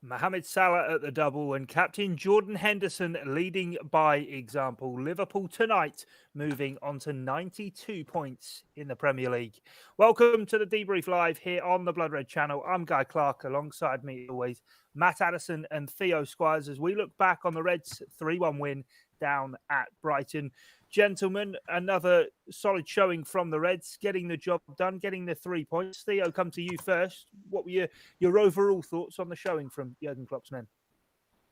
Mohamed Salah at the double and captain Jordan Henderson leading by example. Liverpool tonight moving on to 92 points in the Premier League. Welcome to the Debrief Live here on the Blood Red channel. I'm Guy Clarke, alongside me always, Matt Addison and Theo Squires, as we look back on the Reds' 3-1 win down at Brighton. Gentlemen, another solid showing from the Reds, getting the job done, getting the 3 points. Theo, come to you first. What were your overall thoughts on the showing from Jurgen Klopp's men?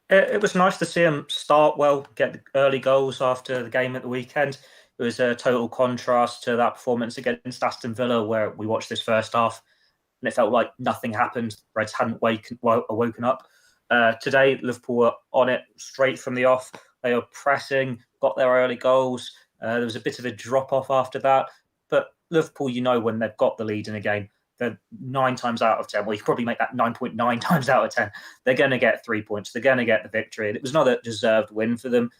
It was nice to see them start well, get early goals after the game at the weekend. It was a total contrast to that performance against Aston Villa, where we watched this first half and it felt like nothing happened. Reds hadn't woken up. Today, Liverpool were on it straight from the off. They were pressing, got their early goals. There was a bit of a drop-off after that. But Liverpool, when they've got the lead in a game, they're 9 times out of 10. Well, you probably make that 9.9 times out of 10. They're going to get 3 points. They're going to get the victory. And it was not a deserved win for them.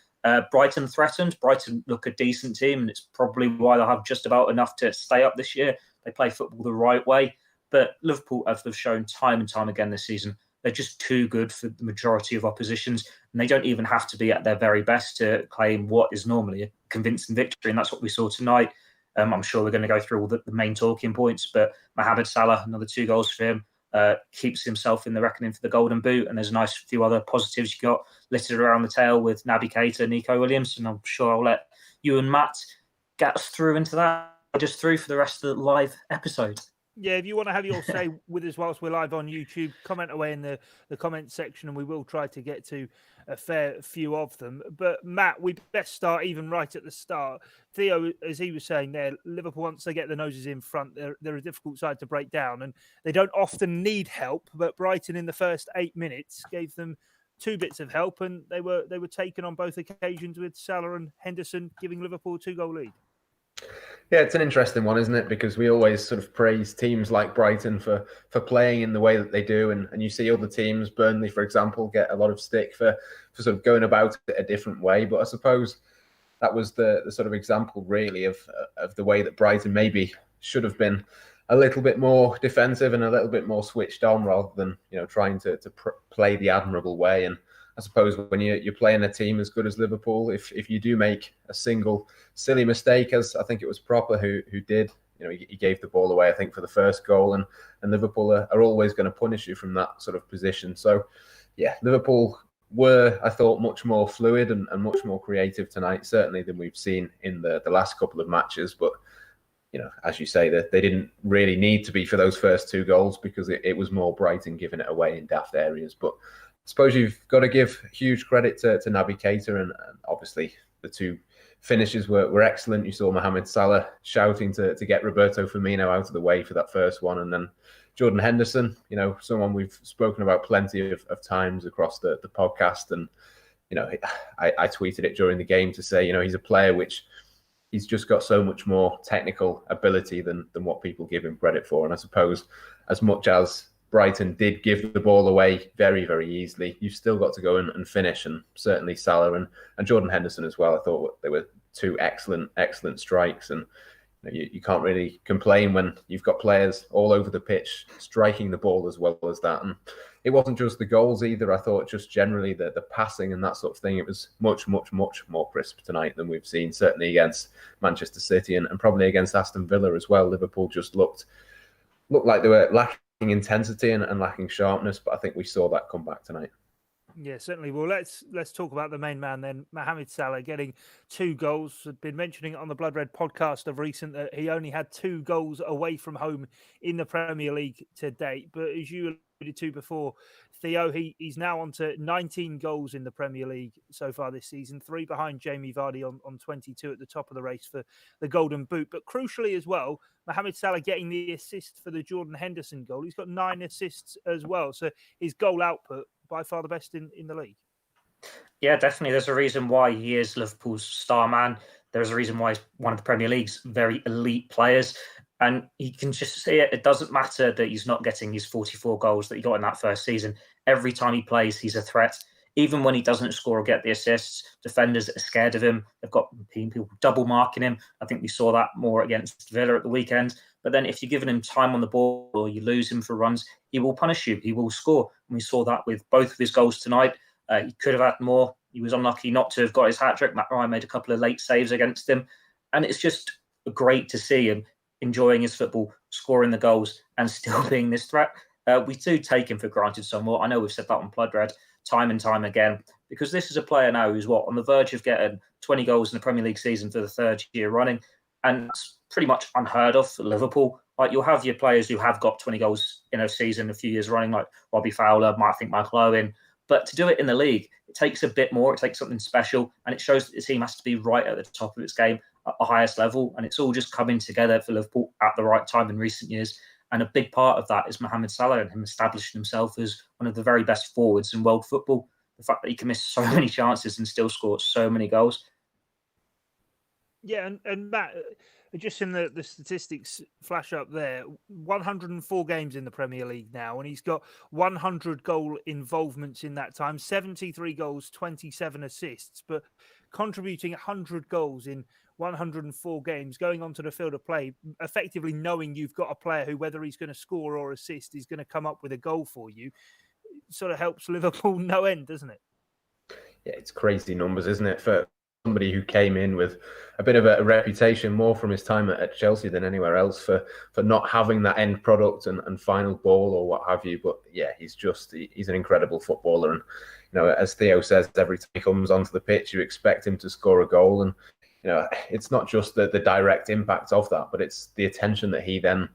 Brighton threatened. Brighton look a decent team, and it's probably why they'll have just about enough to stay up this year. They play football the right way. But Liverpool, as they've shown time and time again this season, they're just too good for the majority of oppositions, and they don't even have to be at their very best to claim what is normally a convincing victory, and that's what we saw tonight. I'm sure we're going to go through all the main talking points, but Mohamed Salah, another 2 goals for him, keeps himself in the reckoning for the Golden Boot, and there's a nice few other positives you got littered around the tail with Naby Keita, Nico Williams, and I'm sure I'll let you and Matt get us through into that, just through for the rest of the live episode. Yeah, if you want to have your say with us whilst we're live on YouTube, comment away in the comment section, and we will try to get to a fair few of them. But Matt, we best start even right at the start. Theo, as he was saying there, Liverpool, once they get the noses in front, they're a difficult side to break down, and they don't often need help. But Brighton in the first 8 minutes gave them 2 bits of help, and they were taken on both occasions with Salah and Henderson giving Liverpool a 2-goal lead. Yeah, it's an interesting one, isn't it? Because we always sort of praise teams like Brighton for playing in the way that they do. And you see other teams, Burnley, for example, get a lot of stick for sort of going about it a different way. But I suppose that was the sort of example, really, of the way that Brighton maybe should have been a little bit more defensive and a little bit more switched on, rather than trying to play the admirable way. And I suppose when you're playing a team as good as Liverpool, if you do make a single silly mistake, as I think it was Proper who did, he gave the ball away, I think, for the first goal, and Liverpool are always going to punish you from that sort of position. So, yeah, Liverpool were, I thought, much more fluid and much more creative tonight, certainly than we've seen in the last couple of matches. But, as you say, that they didn't really need to be for those first 2 goals, because it was more Brighton giving it away in daft areas. But I suppose you've got to give huge credit to Naby Keita, and obviously the 2 finishes were excellent. You saw Mohamed Salah shouting to get Roberto Firmino out of the way for that first one, and then Jordan Henderson, someone we've spoken about plenty of times across the podcast, and I tweeted it during the game to say he's a player which he's just got so much more technical ability than what people give him credit for. And I suppose as much as Brighton did give the ball away very, very easily, you've still got to go and finish. And certainly Salah and Jordan Henderson as well, I thought they were 2 excellent strikes. And you can't really complain when you've got players all over the pitch striking the ball as well as that. And it wasn't just the goals either. I thought just generally the passing and that sort of thing, it was much, much, much more crisp tonight than we've seen, certainly against Manchester City and probably against Aston Villa as well. Liverpool just looked like they were lacking intensity and lacking sharpness, but I think we saw that come back tonight. Yeah, certainly. Well, let's talk about the main man then, Mohamed Salah, getting 2 goals. I've been mentioning it on the Blood Red podcast of recent that he only had 2 goals away from home in the Premier League to date. But as you alluded to before, Theo, he's now on to 19 goals in the Premier League so far this season, 3 behind Jamie Vardy on 22 at the top of the race for the Golden Boot. But crucially as well, Mohamed Salah getting the assist for the Jordan Henderson goal. He's got 9 assists as well. So his goal output, by far the best in the league. Yeah, definitely. There's a reason why he is Liverpool's star man. There's a reason why he's one of the Premier League's very elite players. And you can just see it. It doesn't matter that he's not getting his 44 goals that he got in that first season. Every time he plays, he's a threat. Even when he doesn't score or get the assists, defenders are scared of him. They've got people double marking him. I think we saw that more against Villa at the weekend. But then if you're giving him time on the ball or you lose him for runs, he will punish you. He will score. And we saw that with both of his goals tonight. He could have had more. He was unlucky not to have got his hat-trick. Matt Ryan made a couple of late saves against him. And it's just great to see him enjoying his football, scoring the goals, and still being this threat. We do take him for granted somewhat. I know we've said that on Blood Red time and time again, because this is a player now who's on the verge of getting 20 goals in the Premier League season for the third year running. And it's pretty much unheard of for Liverpool. Like, you'll have your players who have got 20 goals in a season a few years running, like Robbie Fowler, Michael Owen. But to do it in the league, it takes a bit more. It takes something special. And it shows that the team has to be right at the top of its game at the highest level. And it's all just coming together for Liverpool at the right time in recent years. And a big part of that is Mohamed Salah and him establishing himself as one of the very best forwards in world football. The fact that he can miss so many chances and still score so many goals. Yeah, and Matt, just in the statistics flash up there, 104 games in the Premier League now, and he's got 100 goal involvements in that time, 73 goals, 27 assists, but contributing 100 goals in 104 games, going onto the field of play, effectively knowing you've got a player who, whether he's going to score or assist, is going to come up with a goal for you, sort of helps Liverpool no end, doesn't it? Yeah, it's crazy numbers, isn't it, for somebody who came in with a bit of a reputation more from his time at Chelsea than anywhere else for not having that end product and final ball or what have you. But yeah, he's an incredible footballer. And, you know, as Theo says, every time he comes onto the pitch, you expect him to score a goal. And, you know, it's not just the direct impact of that, but it's the attention that he then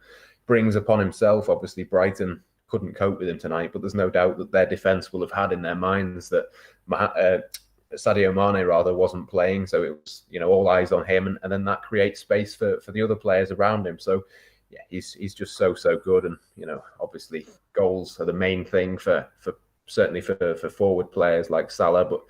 brings upon himself. Obviously, Brighton couldn't cope with him tonight, but there's no doubt that their defence will have had in their minds that Sadio Mane wasn't playing, so it was, you know, all eyes on him, and then that creates space for the other players around him. So yeah, he's just so good, and, you know, obviously goals are the main thing for certainly for forward players like Salah, but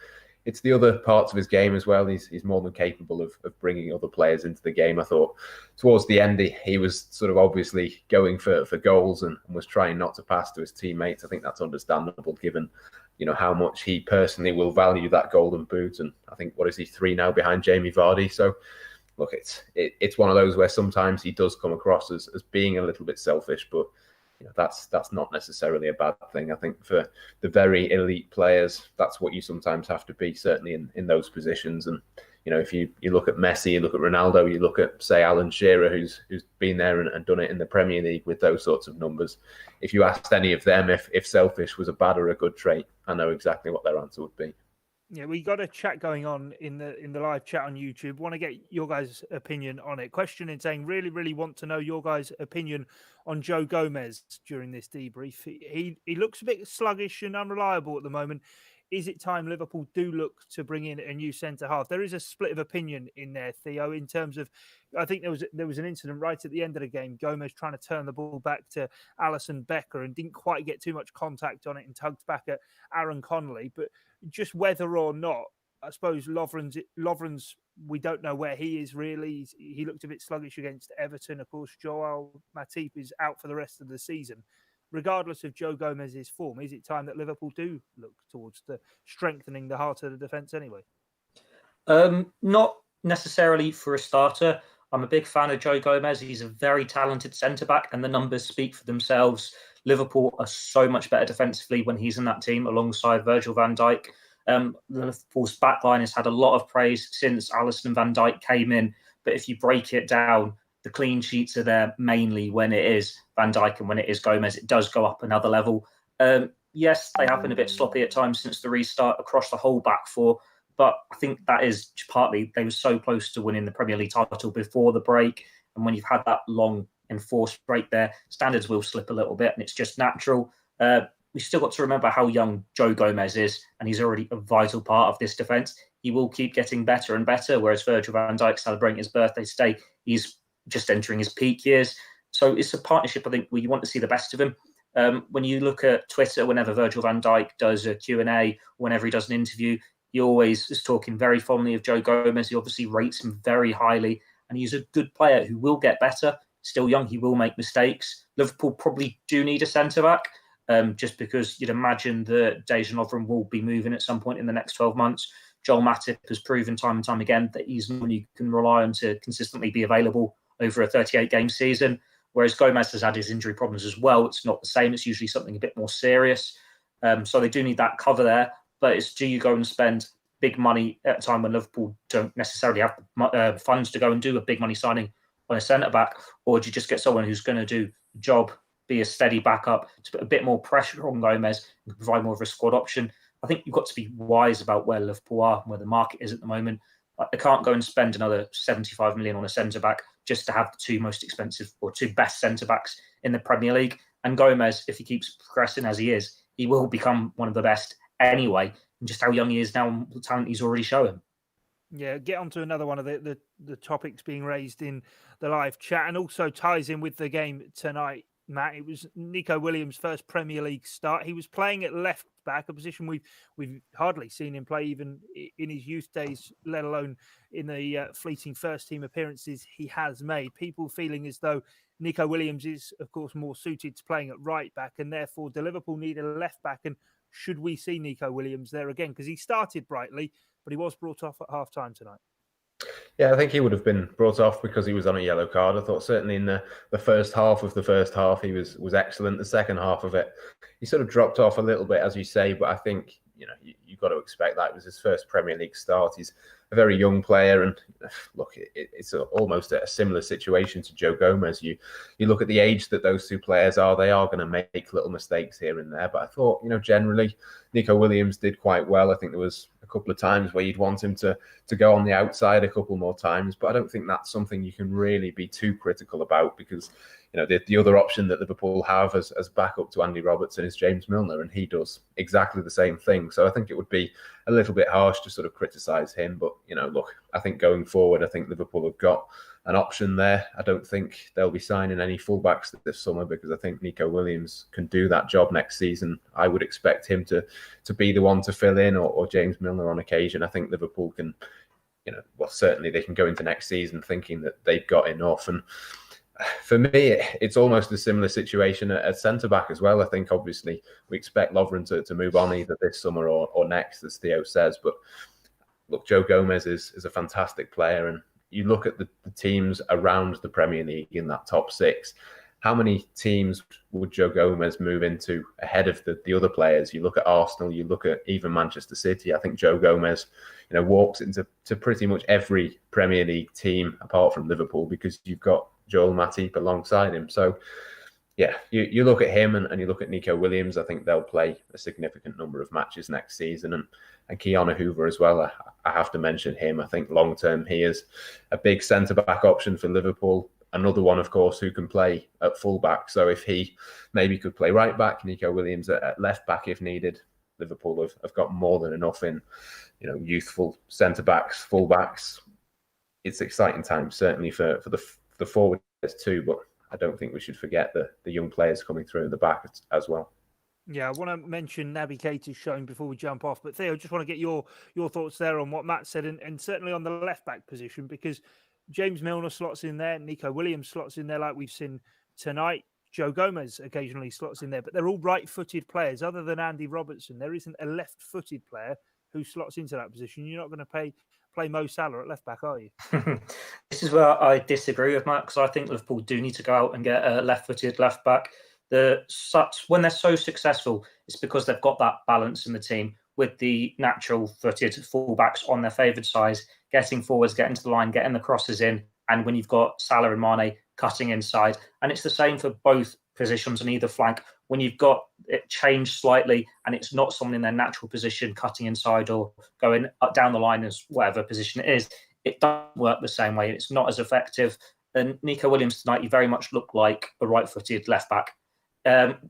it's the other parts of his game as well. He's more than capable of bringing other players into the game. I thought towards the end he was sort of obviously going for goals and was trying not to pass to his teammates. I think that's understandable given, you know, how much he personally will value that golden boot. And I think, what is he, 3 now behind Jamie Vardy? So look, it's one of those where sometimes he does come across as being a little bit selfish, but, you know, that's not necessarily a bad thing. I think for the very elite players, that's what you sometimes have to be, certainly in those positions. And, you know, if you look at Messi, you look at Ronaldo, you look at, say, Alan Shearer, who's been there and done it in the Premier League with those sorts of numbers. If you asked any of them if selfish was a bad or a good trait, I know exactly what their answer would be. Yeah, we got a chat going on in the live chat on YouTube. Want to get your guys' opinion on it. Questioning, saying, really want to know your guys' opinion on Joe Gomez during this debrief. He looks a bit sluggish and unreliable at the moment. Is it time Liverpool do look to bring in a new centre half? There is a split of opinion in there, Theo, in terms of, I think there was an incident right at the end of the game, Gomez trying to turn the ball back to Alisson Becker and didn't quite get too much contact on it and tugged back at Aaron Connolly. But just whether or not, I suppose Lovren's, we don't know where he is really. He looked a bit sluggish against Everton. Of course, Joel Matip is out for the rest of the season. Regardless of Joe Gomez's form, is it time that Liverpool do look towards strengthening the heart of the defence anyway? Not necessarily for a starter. I'm a big fan of Joe Gomez. He's a very talented centre-back, and the numbers speak for themselves. Liverpool are so much better defensively when he's in that team alongside Virgil van Dijk. Liverpool's backline has had a lot of praise since Addison and Van Dijk came in, but if you break it down, the clean sheets are there mainly when it is Van Dijk and when it is Gomez. It does go up another level. Yes, they have been a bit sloppy at times since the restart across the whole back four, but I think that is partly they were so close to winning the Premier League title before the break, and when you've had that long enforced break there, standards will slip a little bit, and it's just natural. We've still got to remember how young Joe Gomez is, and he's already a vital part of this defence. He will keep getting better and better, whereas Virgil van Dijk celebrating his birthday today, he's just entering his peak years. So it's a partnership, I think, where you want to see the best of him. When you look at Twitter, whenever Virgil van Dijk does a Q&A, whenever he does an interview, he always is talking very fondly of Joe Gomez. He obviously rates him very highly, and he's a good player who will get better. Still young, he will make mistakes. Liverpool probably do need a centre-back, just because you'd imagine that Dejan Lovren will be moving at some point in the next 12 months. Joel Matip has proven time and time again that he's no one you can rely on to consistently be available over a 38-game season. whereas Gomez has had his injury problems as well. It's not the same. It's usually something a bit more serious. So they do need that cover there. But it's, do you go and spend big money at a time when Liverpool don't necessarily have funds to go and do a big money signing on a centre-back, or do you just get someone who's going to do the job, be a steady backup, to put a bit more pressure on Gomez and provide more of a squad option? I think you've got to be wise about where Liverpool are and where the market is at the moment. They can't go and spend another 75 million on a centre-back just to have the two most expensive or two best centre-backs in the Premier League. And Gomez, if he keeps progressing as he is, he will become one of the best anyway. And just how young he is now and the talent he's already showing. Yeah, get on to another one of the topics being raised in the live chat, and also ties in with the game tonight, Matt. It was Nico Williams' first Premier League start. He was playing at left back, a position we've hardly seen him play even in his youth days, let alone in the fleeting first team appearances he has made. People feeling as though Nico Williams is, of course, more suited to playing at right back, and therefore do Liverpool need a left back? And should we see Nico Williams there again? Because he started brightly, but he was brought off at half-time tonight. Yeah, I think he would have been brought off because he was on a yellow card. I thought certainly in the first half of the first half, he was excellent. The second half of it, he sort of dropped off a little bit, as you say, but I think, you've got to expect that. It was his first Premier League start. He's a very young player, and look, it's almost a similar situation to Joe Gomez. You look at the age that those two players are, they are going to make little mistakes here and there, but I thought, generally, Nico Williams did quite well. I think there was a couple of times where you'd want him to go on the outside a couple more times, but I don't think that's something you can really be too critical about, because the other option that Liverpool have as backup to Andy Robertson is James Milner, and he does exactly the same thing. So I think it would be a little bit harsh to sort of criticise him. But, look, I think going forward, I think Liverpool have got an option there. I don't think they'll be signing any fullbacks this summer, because I think Nico Williams can do that job next season. I would expect him to be the one to fill in, or James Milner on occasion. I think Liverpool can, certainly they can go into next season thinking that they've got enough. And for me, it's almost a similar situation at centre-back as well. I think, obviously, we expect Lovren to move on either this summer or next, as Theo says. But, look, Joe Gomez is a fantastic player. And you look at the teams around the Premier League in that top six, how many teams would Joe Gomez move into ahead of the other players? You look at Arsenal, you look at even Manchester City. I think Joe Gomez, walks into pretty much every Premier League team apart from Liverpool, because you've got Joel Matip alongside him. So, yeah, you look at him and you look at Nico Williams. I think they'll play a significant number of matches next season. And Keanu Hoover as well, I have to mention him. I think long-term he is a big centre-back option for Liverpool. Another one, of course, who can play at full-back. So if he maybe could play right-back, Nico Williams at left-back if needed, Liverpool have got more than enough in, youthful centre-backs, full-backs. It's exciting times, certainly for the forwards too, but I don't think we should forget the young players coming through at the back as well. Yeah, I want to mention Naby Keita's showing before we jump off, but Theo, just want to get your thoughts there on what Matt said, and certainly on the left back position, because James Milner slots in there, Nico Williams slots in there like we've seen tonight. Joe Gomez occasionally slots in there, but they're all right-footed players. Other than Andy Robertson, there isn't a left-footed player who slots into that position. You're not going to play Mo Salah at left back, are you? This is where I disagree with Matt, because I think Liverpool do need to go out and get a left-footed left back. When they're so successful, it's because they've got that balance in the team with the natural-footed fullbacks on their favoured size, getting forwards, getting to the line, getting the crosses in, and when you've got Salah and Mane cutting inside. And it's the same for both positions on either flank. When you've got it changed slightly and it's not someone in their natural position cutting inside or going up down the line as whatever position it is, it doesn't work the same way. It's not as effective. And Nico Williams tonight, he very much looked like a right-footed left-back.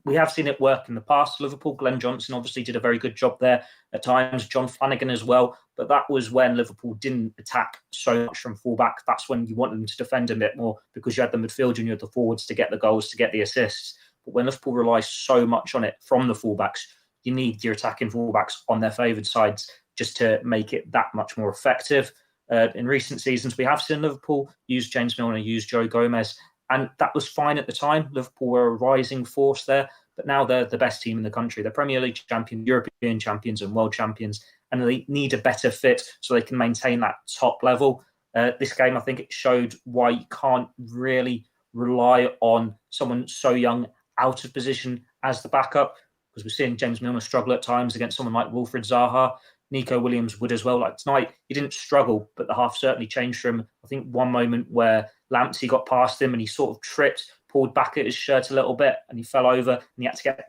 We have seen it work in the past. Liverpool, Glenn Johnson obviously did a very good job there at times, John Flanagan as well, but that was when Liverpool didn't attack so much from fullback. That's when you want them to defend a bit more, because you had the midfield and you had the forwards to get the goals, to get the assists. But when Liverpool relies so much on it from the fullbacks, you need your attacking fullbacks on their favoured sides just to make it that much more effective. In recent seasons, we have seen Liverpool use James Milner, use Joe Gomez, and that was fine at the time. Liverpool were a rising force there, but now they're the best team in the country. They're Premier League champions, European champions and world champions, and they need a better fit so they can maintain that top level. This game, I think it showed why you can't really rely on someone so young out of position as the backup, because we're seeing James Milner struggle at times against someone like Wilfried Zaha. Nico Williams would as well. Like tonight, he didn't struggle, but the half certainly changed for him. I think one moment where Lamptey got past him and he sort of tripped, pulled back at his shirt a little bit, and he fell over, and he had to get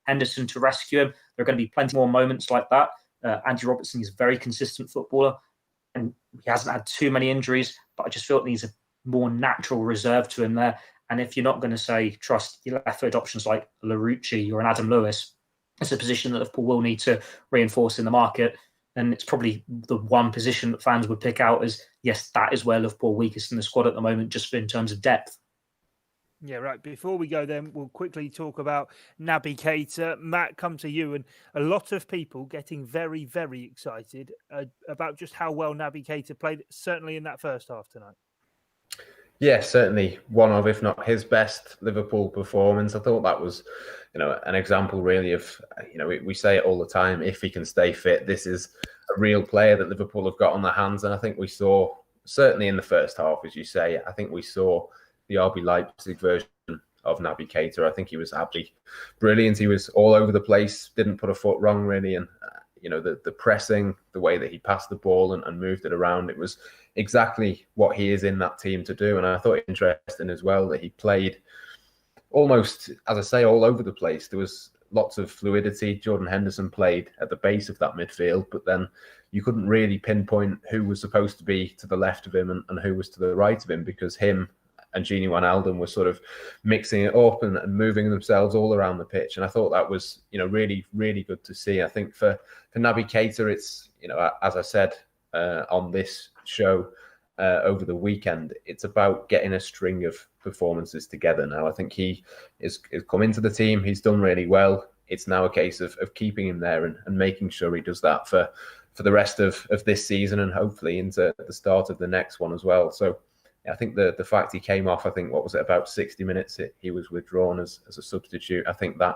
Henderson to rescue him. There are going to be plenty more moments like that. Andy Robertson is a very consistent footballer, and he hasn't had too many injuries, but I just feel it needs a more natural reserve to him there. And if you're not going to say trust your left-foot options like Larouci or an Adam Lewis, it's a position that Liverpool will need to reinforce in the market. And it's probably the one position that fans would pick out as, yes, that is where Liverpool are weakest in the squad at the moment, just in terms of depth. Yeah, right. Before we go then, we'll quickly talk about Naby Keita. Matt, come to you. And a lot of people getting very, very excited about just how well Naby Keita played, certainly in that first half tonight. Yeah, certainly one of, if not his best Liverpool performance. I thought that was, an example really of, we say it all the time, if he can stay fit, this is a real player that Liverpool have got on their hands. And I think we saw, certainly in the first half, as you say, I think we saw the RB Leipzig version of Naby Keita. I think he was absolutely brilliant. He was all over the place, didn't put a foot wrong really. And, the pressing, the way that he passed the ball and moved it around, it was exactly what he is in that team to do. And I thought it interesting as well that he played almost, as I say, all over the place. There was lots of fluidity. Jordan Henderson played at the base of that midfield, but then you couldn't really pinpoint who was supposed to be to the left of him and who was to the right of him, because him and Gini Wijnaldum were sort of mixing it up and moving themselves all around the pitch. And I thought that was, really, really good to see. I think for Naby Keita, it's, as I said on this show over the weekend, it's about getting a string of performances together now. I think he is come into the team. He's done really well. It's now a case of keeping him there and making sure he does that for the rest of this season and hopefully into the start of the next one as well. So I think the fact he came off, I think, what was it, about 60 minutes, he was withdrawn as a substitute. I think that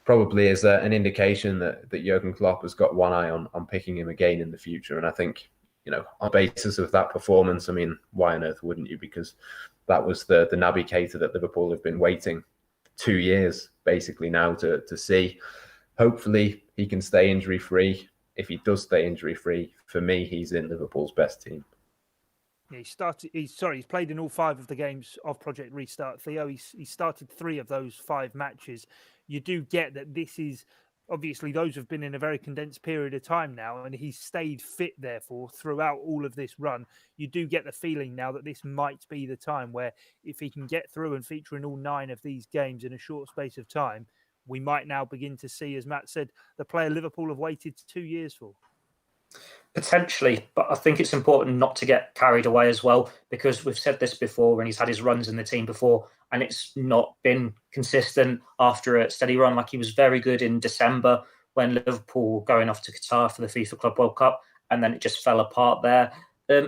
probably is an indication that Jurgen Klopp has got one eye on picking him again in the future. And I think, on the basis of that performance, I mean, why on earth wouldn't you? Because that was the Naby Keita that Liverpool have been waiting 2 years basically now to see. Hopefully he can stay injury-free. If he does stay injury-free, for me, he's in Liverpool's best team. He's played in all 5 of the games of Project Restart, Theo. He started 3 of those 5 matches. You do get that this is, obviously, those have been in a very condensed period of time now, and he's stayed fit, therefore, throughout all of this run. You do get the feeling now that this might be the time where if he can get through and feature in all 9 of these games in a short space of time, we might now begin to see, as Matt said, the player Liverpool have waited 2 years for. Potentially, but I think it's important not to get carried away as well, because we've said this before when he's had his runs in the team before, and it's not been consistent after a steady run. Like, he was very good in December when Liverpool were going off to Qatar for the FIFA Club World Cup, and then it just fell apart there.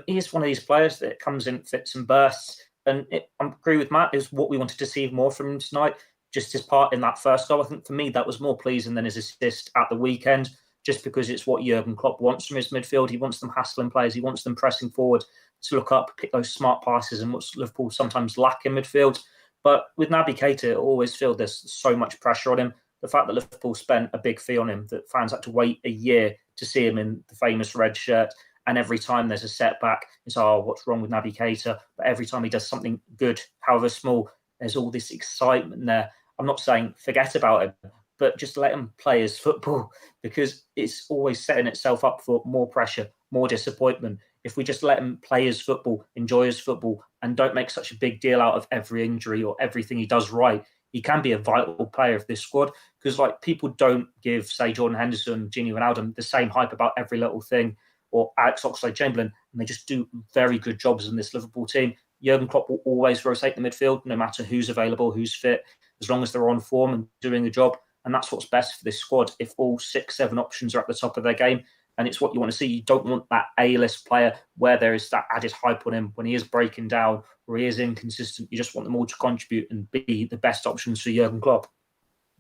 He is one of these players that comes in fits and bursts, and I agree with Matt, is what we wanted to see more from him tonight. Just his part in that first goal, I think for me that was more pleasing than his assist at the weekend, just because it's what Jurgen Klopp wants from his midfield. He wants them hassling players. He wants them pressing forward to look up, pick those smart passes, and what Liverpool sometimes lack in midfield. But with Naby Keita, I always feel there's so much pressure on him. The fact that Liverpool spent a big fee on him, that fans had to wait a year to see him in the famous red shirt. And every time there's a setback, it's, what's wrong with Naby Keita? But every time he does something good, however small, there's all this excitement there. I'm not saying forget about him, but just let him play his football, because it's always setting itself up for more pressure, more disappointment. If we just let him play his football, enjoy his football, and don't make such a big deal out of every injury or everything he does right, he can be a vital player of this squad. Because people don't give, say, Jordan Henderson, Gini Wijnaldum the same hype about every little thing, or Alex Oxlade-Chamberlain, and they just do very good jobs in this Liverpool team. Jurgen Klopp will always rotate the midfield, no matter who's available, who's fit, as long as they're on form and doing the job. And that's what's best for this squad, if all 6-7 options are at the top of their game. And it's what you want to see. You don't want that A-list player where there is that added hype on him when he is breaking down or he is inconsistent. You just want them all to contribute and be the best options for Jurgen Klopp.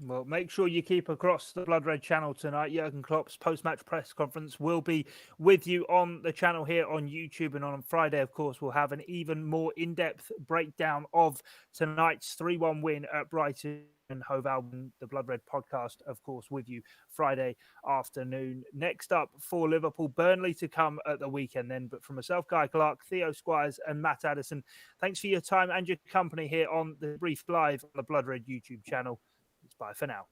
Well, make sure you keep across the Blood Red channel tonight. Jurgen Klopp's post-match press conference will be with you on the channel here on YouTube. And on Friday, of course, we'll have an even more in-depth breakdown of tonight's 3-1 win at Brighton and Hove Albion. The Blood Red podcast, of course, with you Friday afternoon. Next up for Liverpool, Burnley to come at the weekend then. But from myself, Guy Clarke, Theo Squires and Matt Addison, thanks for your time and your company here on the Brief Live on the Blood Red YouTube channel. It's bye for now.